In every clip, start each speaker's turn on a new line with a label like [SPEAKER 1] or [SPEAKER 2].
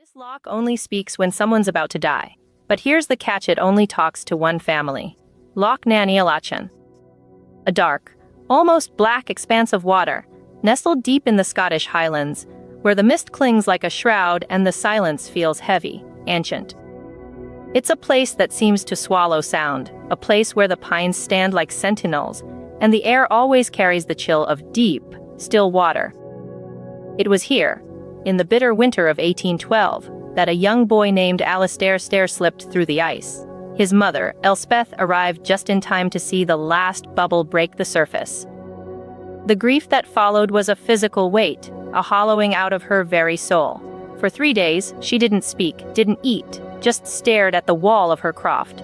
[SPEAKER 1] This loch only speaks when someone's about to die. But here's the catch: it only talks to one family. Loch Ealachan. A dark, almost black expanse of water, nestled deep in the Scottish Highlands, where the mist clings like a shroud and the silence feels heavy, ancient. It's a place that seems to swallow sound, a place where the pines stand like sentinels, and the air always carries the chill of deep, still water. It was here, in the bitter winter of 1812, that a young boy named Alistair slipped through the ice. His mother, Elspeth, arrived just in time to see the last bubble break the surface. The grief that followed was a physical weight, a hollowing out of her very soul. For 3 days, she didn't speak, didn't eat, just stared at the wall of her croft.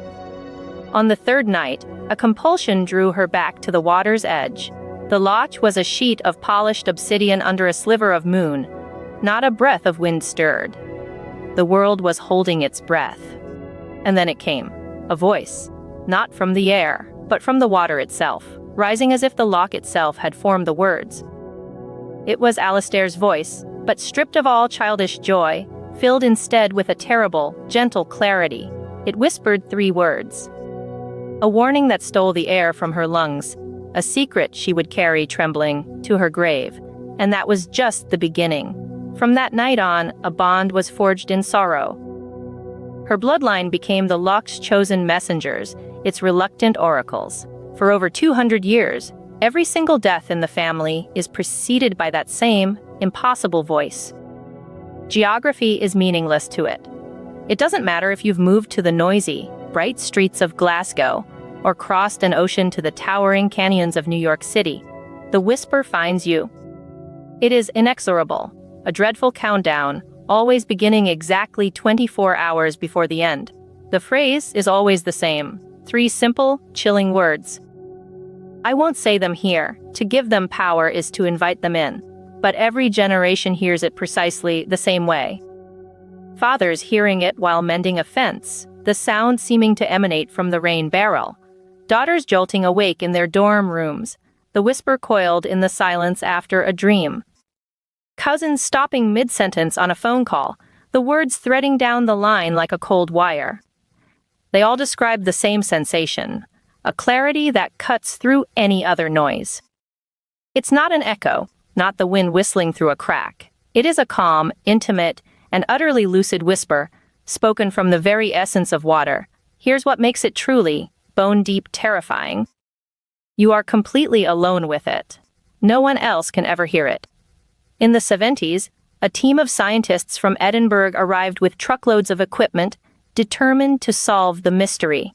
[SPEAKER 1] On the third night, a compulsion drew her back to the water's edge. The Loch was a sheet of polished obsidian under a sliver of moon. Not a breath of wind stirred. The world was holding its breath. And then it came. A voice. Not from the air, but from the water itself, rising as if the loch itself had formed the words. It was Alistair's voice, but stripped of all childish joy, filled instead with a terrible, gentle clarity. It whispered 3 words. A warning that stole the air from her lungs, a secret she would carry trembling to her grave. And that was just the beginning. From that night on, a bond was forged in sorrow. Her bloodline became the Loch's chosen messengers, its reluctant oracles. For over 200 years, every single death in the family is preceded by that same, impossible voice. Geography is meaningless to it. It doesn't matter if you've moved to the noisy, bright streets of Glasgow or crossed an ocean to the towering canyons of New York City. The whisper finds you. It is inexorable, a dreadful countdown, always beginning exactly 24 hours before the end. The phrase is always the same, 3 simple, chilling words. I won't say them here. To give them power is to invite them in. But every generation hears it precisely the same way. Fathers hearing it while mending a fence, the sound seeming to emanate from the rain barrel. Daughters jolting awake in their dorm rooms, the whisper coiled in the silence after a dream. Cousins stopping mid-sentence on a phone call, the words threading down the line like a cold wire. They all describe the same sensation, a clarity that cuts through any other noise. It's not an echo, not the wind whistling through a crack. It is a calm, intimate, and utterly lucid whisper, spoken from the very essence of water. Here's what makes it truly, bone-deep terrifying. You are completely alone with it. No one else can ever hear it. In the 70s, a team of scientists from Edinburgh arrived with truckloads of equipment, determined to solve the mystery.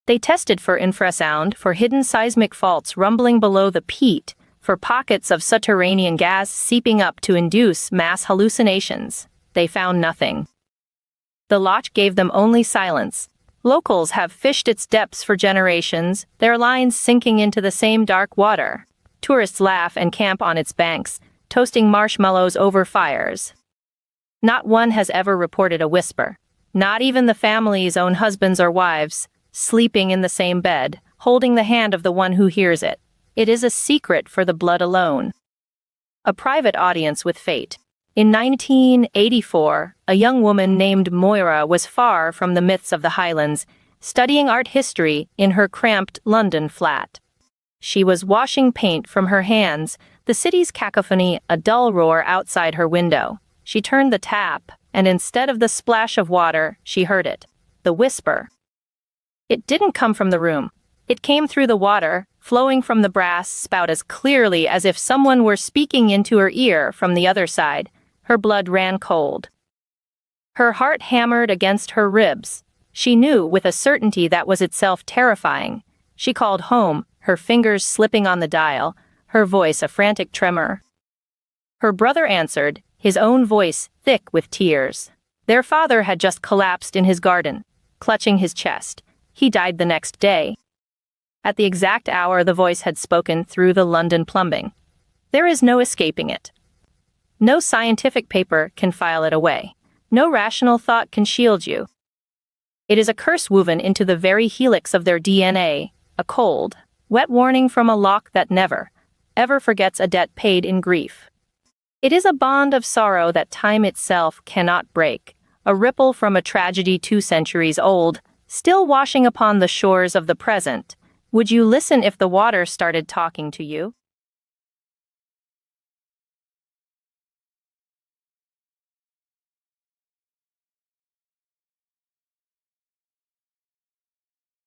[SPEAKER 1] They tested for infrasound, for hidden seismic faults rumbling below the peat, for pockets of subterranean gas seeping up to induce mass hallucinations. They found nothing. The Loch gave them only silence. Locals have fished its depths for generations, their lines sinking into the same dark water. Tourists laugh and camp on its banks, toasting marshmallows over fires. Not one has ever reported a whisper. Not even the family's own husbands or wives, sleeping in the same bed, holding the hand of the one who hears it. It is a secret for the blood alone. A private audience with fate. In 1984, a young woman named Moira was far from the myths of the Highlands, studying art history in her cramped London flat. She was washing paint from her hands, the city's cacophony a dull roar outside her window. She turned the tap, and instead of the splash of water, she heard it. The whisper. It didn't come from the room. It came through the water, flowing from the brass spout as clearly as if someone were speaking into her ear from the other side. Her blood ran cold. Her heart hammered against her ribs. She knew with a certainty that was itself terrifying. She called home, her fingers slipping on the dial, her voice a frantic tremor. Her brother answered, his own voice thick with tears. Their father had just collapsed in his garden, clutching his chest. He died the next day. At the exact hour the voice had spoken through the London plumbing. There is no escaping it. No scientific paper can file it away. No rational thought can shield you. It is a curse woven into the very helix of their DNA, a cold, wet warning from a loch that never, ever forgets a debt paid in grief. It is a bond of sorrow that time itself cannot break, a ripple from a tragedy 2 centuries old, still washing upon the shores of the present. Would you listen if the water started talking to you?